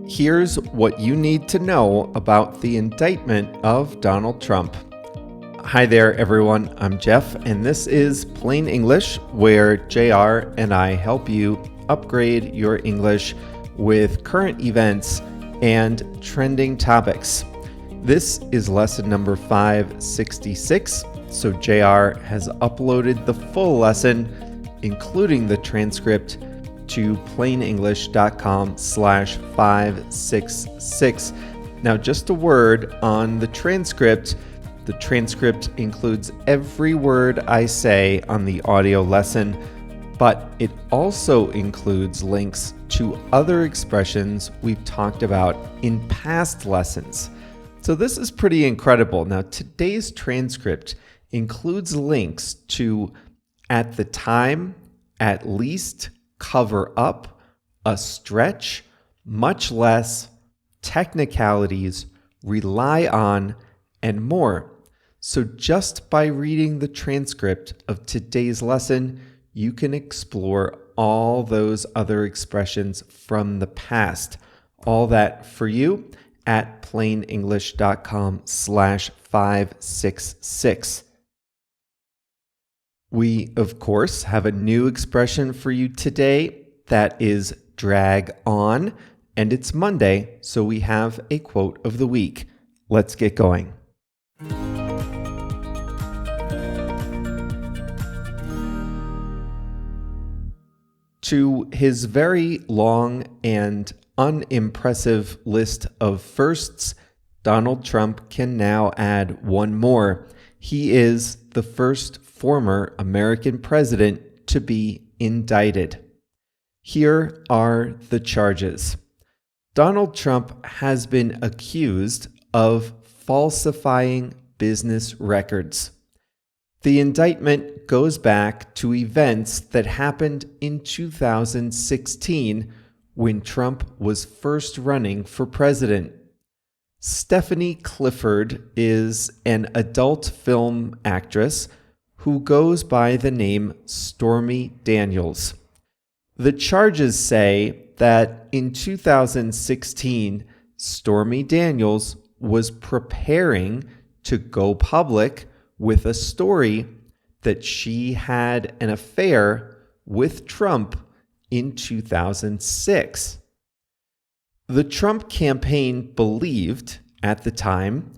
Here's what you need to know about the indictment of Donald Trump. Hi there, everyone. I'm Jeff, and this is Plain English, where JR and I help you upgrade your English with current events and trending topics. This is lesson number 566, so JR has uploaded the full lesson, including the transcript, to plainenglish.com/566. Now, just a word on the transcript. The transcript includes every word I say on the audio lesson, but it also includes links to other expressions we've talked about in past lessons. So this is pretty incredible. Now, today's transcript includes links to at the time, at least, cover up, a stretch, much less, technicalities, rely on, and more. So just by reading the transcript of today's lesson, you can explore all those other expressions from the past. All that for you at plainenglish.com/566. We, of course, have a new expression for you today that is drag on, and it's Monday, so we have a quote of the week. Let's get going. To his very long and unimpressive list of firsts, Donald Trump can now add one more. He is the first former American president to be indicted. Here are the charges. Donald Trump has been accused of falsifying business records. The indictment goes back to events that happened in 2016 when Trump was first running for president. Stephanie Clifford is an adult film actress who goes by the name Stormy Daniels. The charges say that in 2016, Stormy Daniels was preparing to go public with a story that she had an affair with Trump in 2006. The Trump campaign believed at the time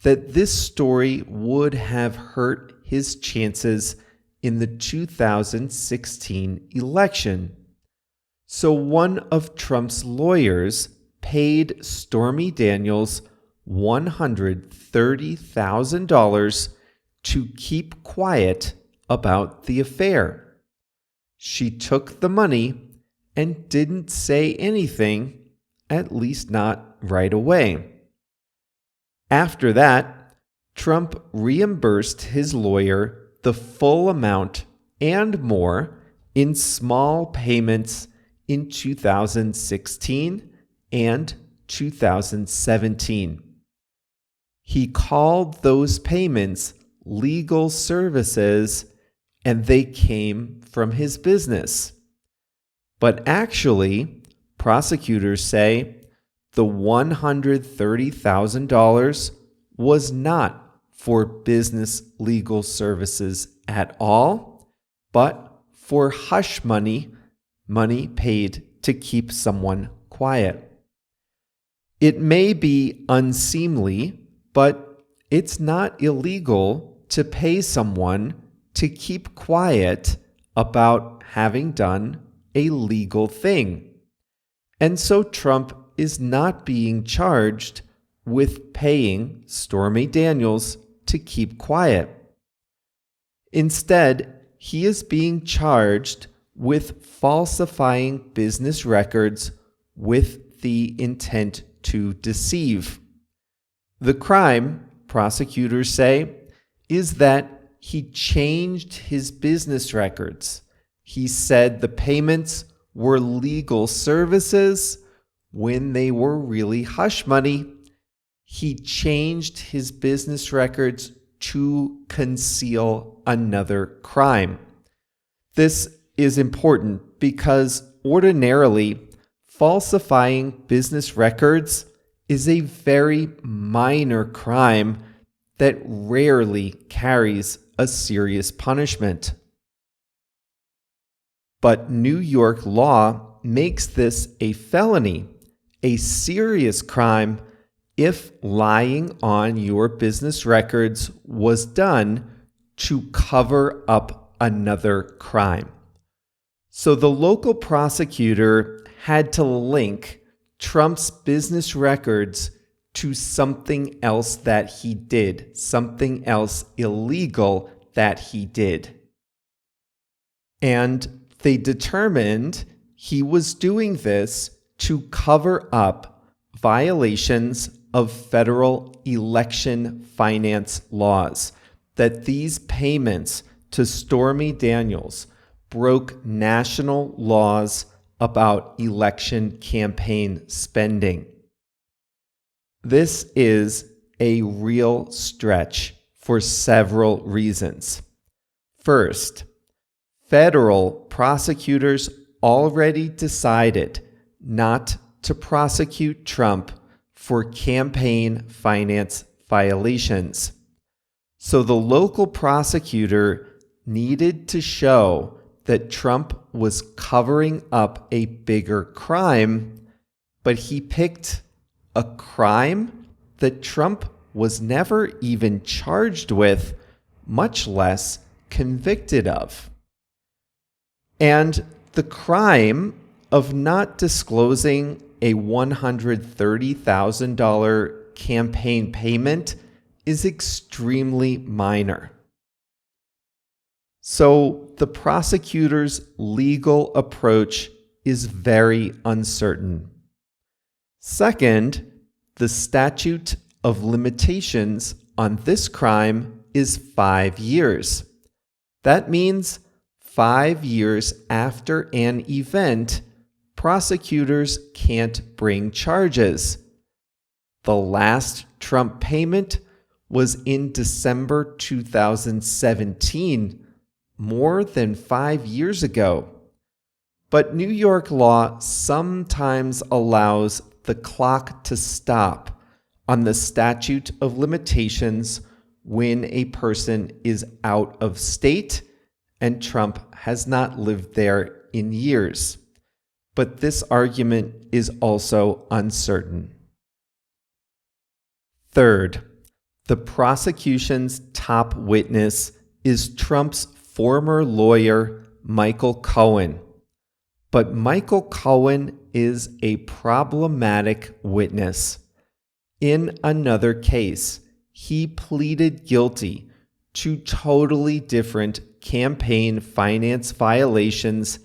that this story would have hurt his chances in the 2016 election. So one of Trump's lawyers paid Stormy Daniels $130,000 to keep quiet about the affair. She took the money and didn't say anything, at least not right away. After that, Trump reimbursed his lawyer the full amount and more in small payments in 2016 and 2017. He called those payments legal services, and they came from his business. But actually, prosecutors say the $130,000 was not for business legal services at all, but for hush money, money paid to keep someone quiet. It may be unseemly, but it's not illegal to pay someone to keep quiet about having done a legal thing. And so Trump is not being charged with paying Stormy Daniels to keep quiet. Instead, he is being charged with falsifying business records with the intent to deceive. The crime, prosecutors say, is that he changed his business records. He said the payments were legal services when they were really hush money. He changed his business records to conceal another crime. This is important because ordinarily falsifying business records is a very minor crime that rarely carries a serious punishment. But New York law makes this a felony, a serious crime, if lying on your business records was done to cover up another crime. So the local prosecutor had to link Trump's business records to something else that he did, something else illegal that he did. And they determined he was doing this to cover up violations of federal election finance laws, that these payments to Stormy Daniels broke national laws about election campaign spending. This is a real stretch for several reasons. First, federal prosecutors already decided not to prosecute Trump for campaign finance violations. So the local prosecutor needed to show that Trump was covering up a bigger crime, but he picked a crime that Trump was never even charged with, much less convicted of. And the crime of not disclosing a $130,000 campaign payment is extremely minor. So the prosecutor's legal approach is very uncertain. Second, the statute of limitations on this crime is 5 years. That means 5 years after an event, prosecutors can't bring charges. The last Trump payment was in December 2017, more than 5 years ago. But New York law sometimes allows the clock to stop on the statute of limitations when a person is out of state and Trump has not lived there in years. But this argument is also uncertain. Third, the prosecution's top witness is Trump's former lawyer, Michael Cohen. But Michael Cohen is a problematic witness. In another case, he pleaded guilty to totally different campaign finance violations,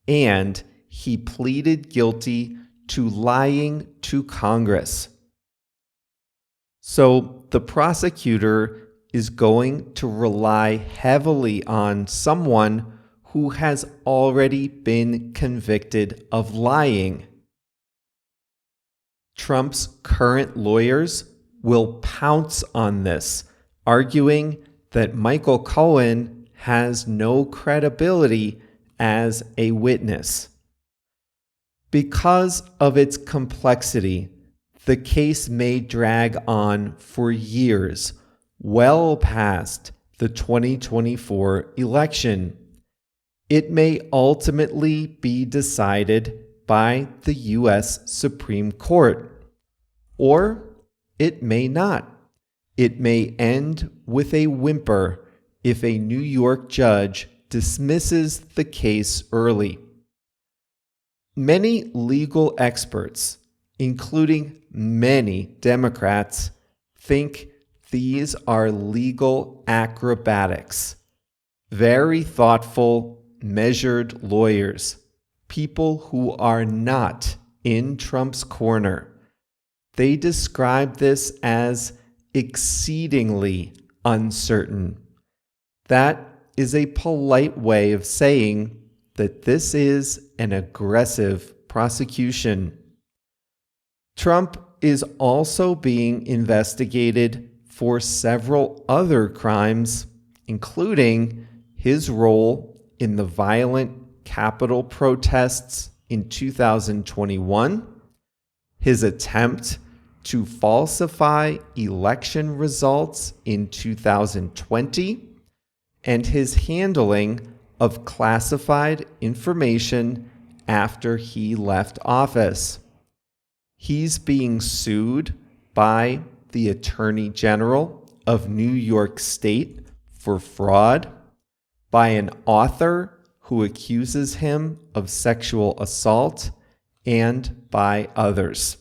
and he pleaded guilty to lying to Congress. So the prosecutor is going to rely heavily on someone who has already been convicted of lying. Trump's current lawyers will pounce on this, arguing that Michael Cohen has no credibility as a witness. Because of its complexity, the case may drag on for years, well past the 2024 election. It may ultimately be decided by the U.S. Supreme Court, or it may not. It may end with a whimper if a New York judge dismisses the case early. Many legal experts, including many Democrats, think these are legal acrobatics. Very thoughtful, measured lawyers, people who are not in Trump's corner. They describe this as exceedingly uncertain. That is a polite way of saying that this is an aggressive prosecution. Trump is also being investigated for several other crimes, including his role in the violent Capitol protests in 2021, his attempt to falsify election results in 2020, and his handling of classified information after he left office. He's being sued by the Attorney General of New York State for fraud, by an author who accuses him of sexual assault, and by others.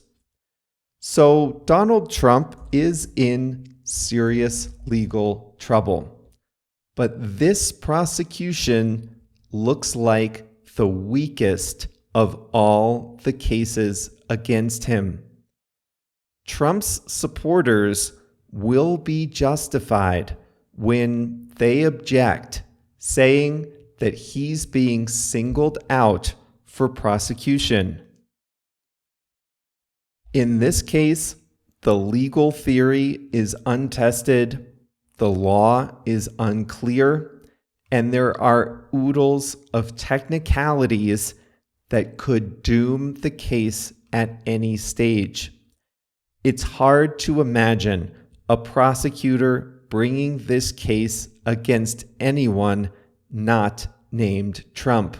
So Donald Trump is in serious legal trouble. But this prosecution looks like the weakest of all the cases against him. Trump's supporters will be justified when they object, saying that he's being singled out for prosecution. In this case, the legal theory is untested, the law is unclear, and there are oodles of technicalities that could doom the case at any stage. It's hard to imagine a prosecutor bringing this case against anyone not named Trump.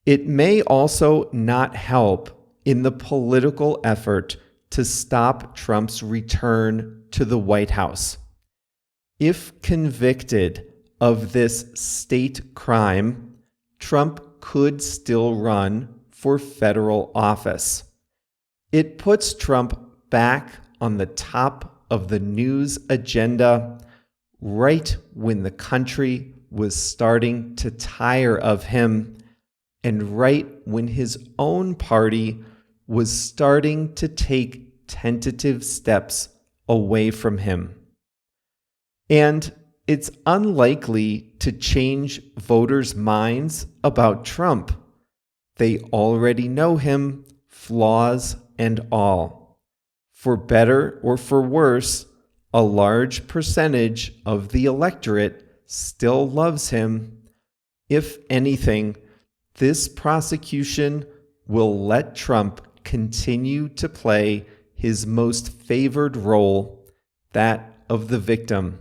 It may also not help in the political effort to stop Trump's return to the White House. If convicted of this state crime, Trump could still run for federal office. It puts Trump back on the top of the news agenda right when the country was starting to tire of him, and right when his own party was starting to take tentative steps away from him. And it's unlikely to change voters' minds about Trump. They already know him, flaws and all. For better or for worse, a large percentage of the electorate still loves him. If anything, this prosecution will let Trump continue to play his most favored role, that of the victim.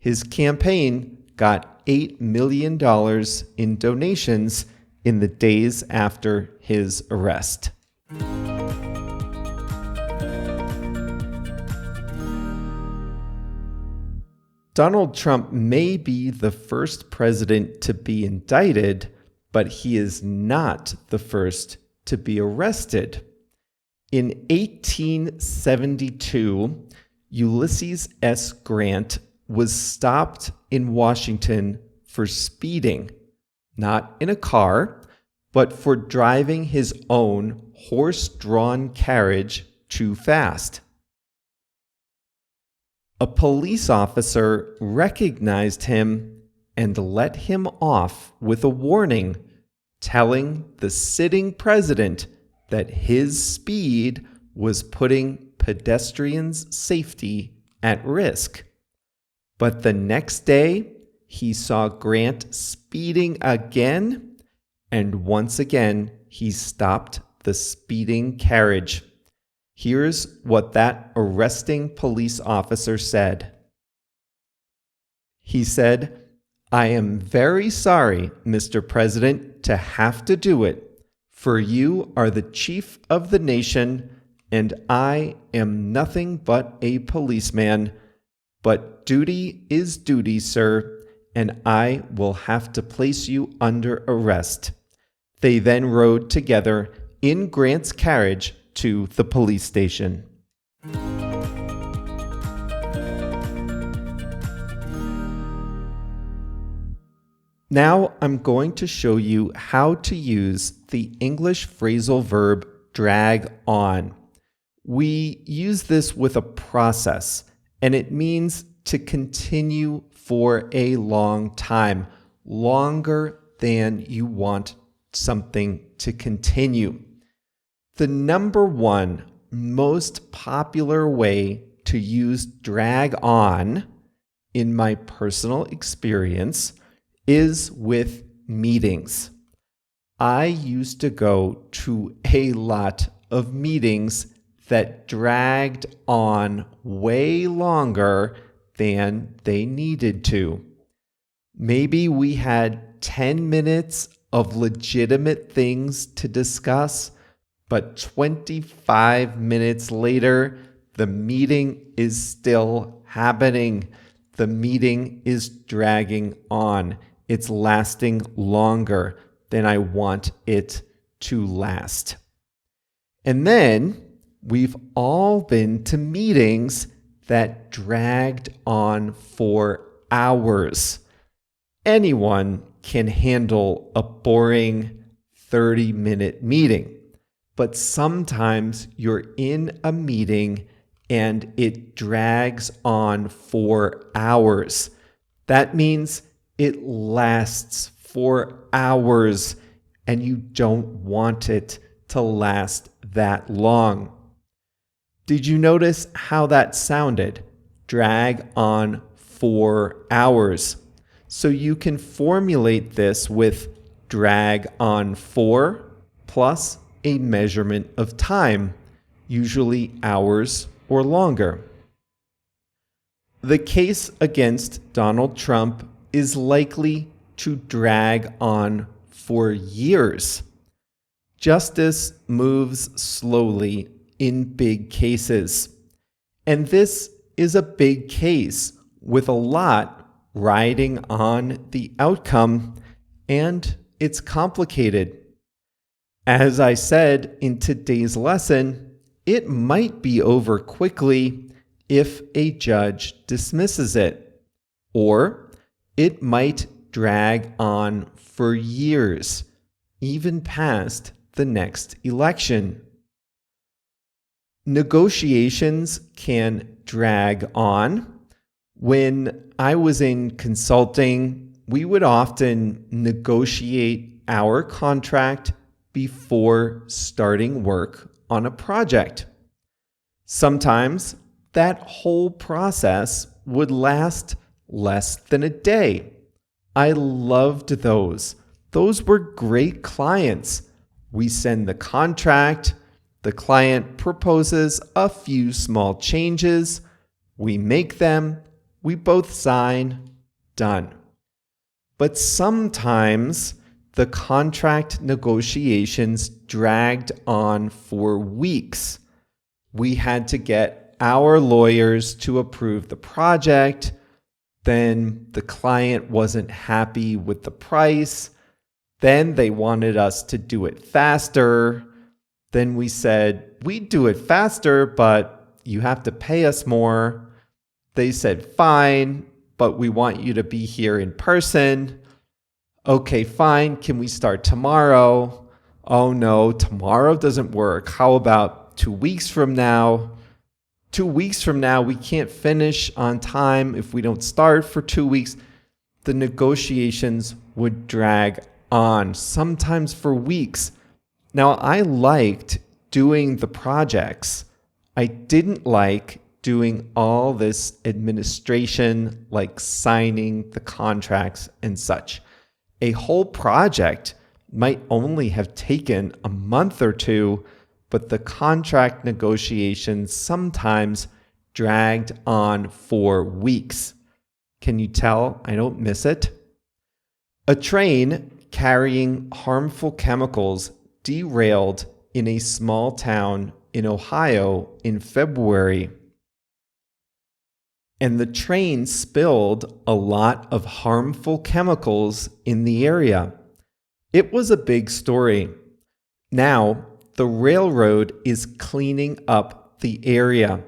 His campaign got $8 million in donations in the days after his arrest. Donald Trump may be the first president to be indicted, but he is not the first to be arrested. In 1872, Ulysses S. Grant was stopped in Washington for speeding, not in a car, but for driving his own horse-drawn carriage too fast. A police officer recognized him and let him off with a warning, telling the sitting president that his speed was putting pedestrians' safety at risk. But the next day, he saw Grant speeding again, and once again, he stopped the speeding carriage. Here's what that arresting police officer said. He said, "I am very sorry, Mr. President, to have to do it, for you are the chief of the nation, and I am nothing but a policeman. But duty is duty, sir, and I will have to place you under arrest." They then rode together in Grant's carriage to the police station. Now I'm going to show you how to use the English phrasal verb drag on. We use this with a process, and it means to continue for a long time, longer than you want something to continue. The number one most popular way to use drag on, in my personal experience, is with meetings. I used to go to a lot of meetings that dragged on way longer than they needed to. Maybe we had 10 minutes of legitimate things to discuss, but 25 minutes later, the meeting is still happening. The meeting is dragging on. It's lasting longer than I want it to last. And then we've all been to meetings that dragged on for hours. Anyone can handle a boring 30-minute meeting, but sometimes you're in a meeting and it drags on for hours. That means it lasts for hours, and you don't want it to last that long. Did you notice how that sounded? Drag on for hours. So you can formulate this with drag on for plus a measurement of time, usually hours or longer. The case against Donald Trump is likely to drag on for years. Justice moves slowly in big cases. And this is a big case with a lot riding on the outcome, and it's complicated. As I said in today's lesson, it might be over quickly if a judge dismisses it, or it might drag on for years, even past the next election. Negotiations can drag on. When I was in consulting, we would often negotiate our contract before starting work on a project. Sometimes that whole process would last less than a day. I loved those. Those were great clients. We send the contract, the client proposes a few small changes, we make them, we both sign, done. But sometimes the contract negotiations dragged on for weeks. We had to get our lawyers to approve the project. Then the client wasn't happy with the price. Then they wanted us to do it faster. Then we said, we'd do it faster, but you have to pay us more. They said, fine, but we want you to be here in person. Okay, fine. Can we start tomorrow? Oh no, tomorrow doesn't work. How about 2 weeks from now? 2 weeks from now, we can't finish on time if we don't start for 2 weeks. The negotiations would drag on, sometimes for weeks. Now, I liked doing the projects. I didn't like doing all this administration, like signing the contracts and such. A whole project might only have taken a month or two, but the contract negotiations sometimes dragged on for weeks. Can you tell I don't miss it? A train carrying harmful chemicals derailed in a small town in Ohio in February. And the train spilled a lot of harmful chemicals in the area. It was a big story. Now, the railroad is cleaning up the area.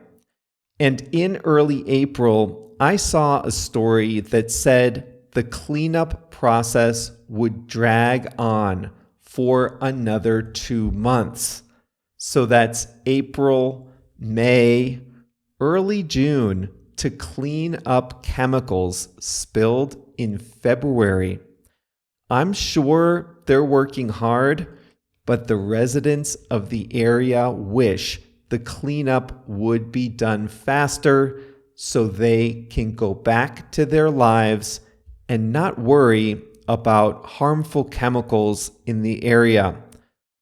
And in early April, I saw a story that said the cleanup process would drag on for another 2 months. So that's April, May, early June to clean up chemicals spilled in February. I'm sure they're working hard, but the residents of the area wish the cleanup would be done faster so they can go back to their lives and not worry about harmful chemicals in the area.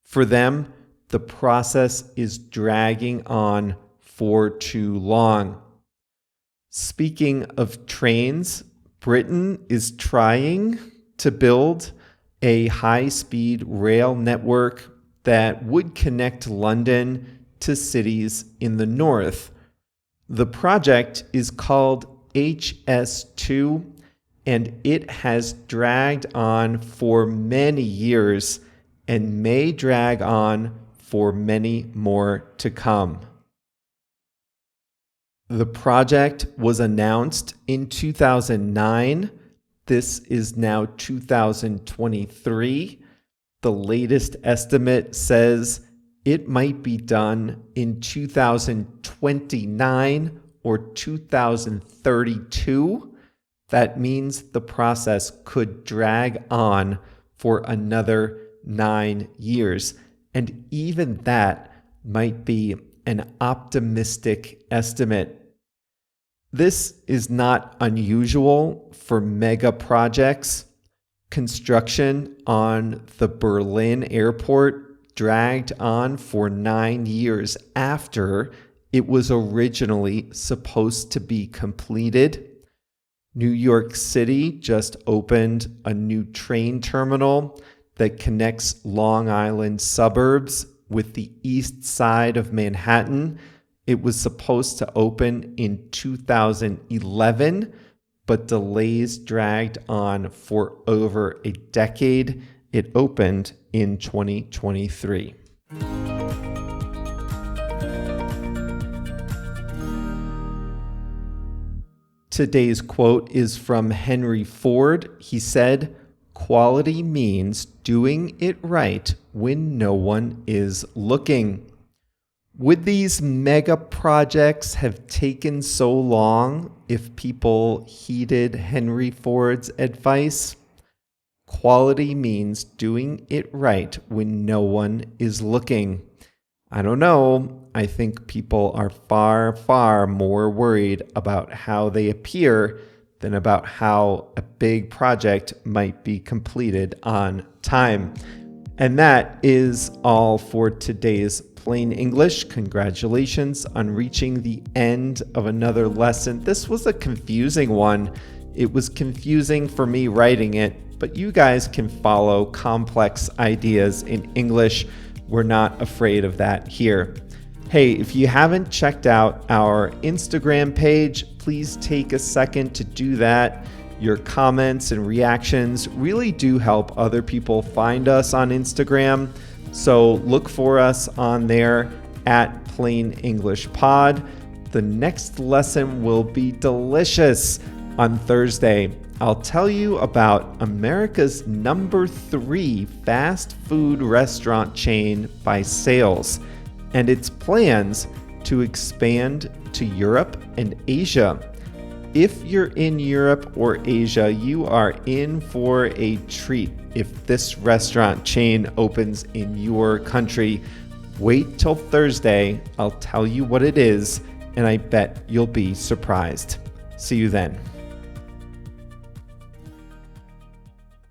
For them, the process is dragging on for too long. Speaking of trains, Britain is trying to build a high-speed rail network that would connect London to cities in the north. The project is called HS2, and it has dragged on for many years and may drag on for many more to come. The project was announced in 2009. This is now 2023. The latest estimate says it might be done in 2029 or 2032. That means the process could drag on for another 9 years. And even that might be an optimistic estimate. This is not unusual for mega projects. Construction on the Berlin airport dragged on for 9 years after it was originally supposed to be completed. New York City just opened a new train terminal that connects Long Island suburbs with the east side of Manhattan. It was supposed to open in 2011, but delays dragged on for over a decade. It opened in 2023. Today's quote is from Henry Ford. He said, "Quality means doing it right when no one is looking." Would these mega projects have taken so long if people heeded Henry Ford's advice? Quality means doing it right when no one is looking. I don't know. I think people are far, far more worried about how they appear than about how a big project might be completed on time. And that is all for today's Plain English. Congratulations on reaching the end of another lesson. This was a confusing one. It was confusing for me writing it, but you guys can follow complex ideas in English. We're not afraid of that here. Hey, if you haven't checked out our Instagram page, please take a second to do that. Your comments and reactions really do help other people find us on Instagram. So look for us on there at Plain English Pod. The next lesson will be delicious on Thursday. I'll tell you about America's #3 fast food restaurant chain by sales and its plans to expand to Europe and Asia. If you're in Europe or Asia, you are in for a treat if this restaurant chain opens in your country. Wait till Thursday. I'll tell you what it is, and I bet you'll be surprised. See you then.